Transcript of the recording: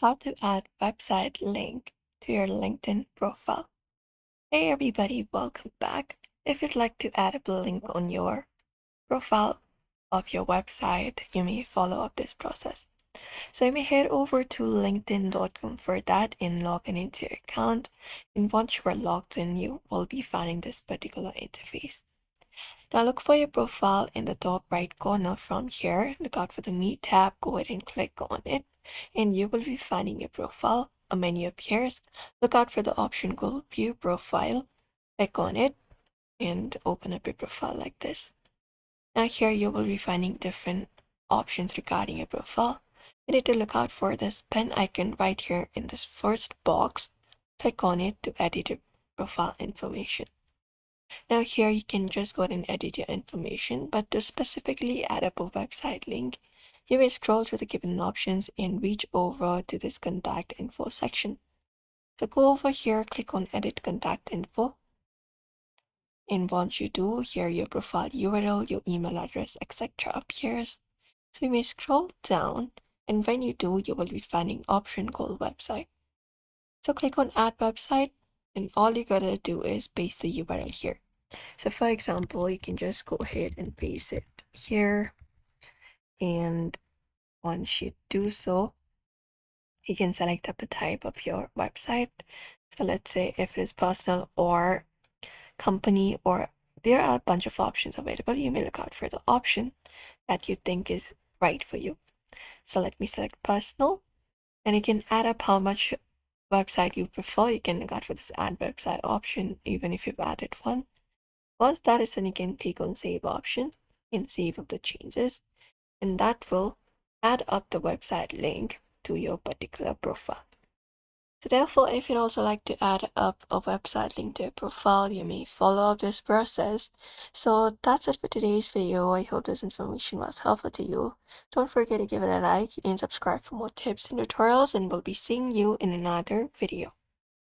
How to add website link to your LinkedIn profile. Hey everybody, welcome back. If you'd like to add a link on your profile of your website, you may follow up this process. So you may head over to linkedin.com for that and log in into your account. And once you are logged in, you will be finding this particular interface. Now look for your profile in the top right corner from here. Look out for the Me tab, go ahead and click on it, and you will be finding your profile. A menu appears. Look out for the option called View Profile. Click on it and open up your profile like this. Now here you will be finding different options regarding your profile. You need to look out for this pen icon right here in this first box. Click on it to edit your profile information. Now here you can just go ahead and edit your information, but to specifically add up a website link, you may scroll through the given options and reach over to this contact info section. So go over here, click on edit contact info. And once you do, here your profile URL, your email address, etc. appears. So you may scroll down, and when you do, you will be finding option called website. So click on add website, and all you gotta do is paste the URL here. So for example, you can just go ahead and paste it here. And once you do so, you can select up the type of your website. So let's say if it is personal or company, or there are a bunch of options available. You may look out for the option that you think is right for you. So let me select personal, and you can add up how much website you prefer. You can look out for this add website option even if you've added one. Once that is done, you can click on save option and save up the changes, and that will add up the website link to your particular profile. So therefore, if you'd also like to add up a website link to your profile, you may follow up this process. So that's it for today's video. I hope this information was helpful to you. Don't forget to give it a like and subscribe for more tips and tutorials, and we'll be seeing you in another video.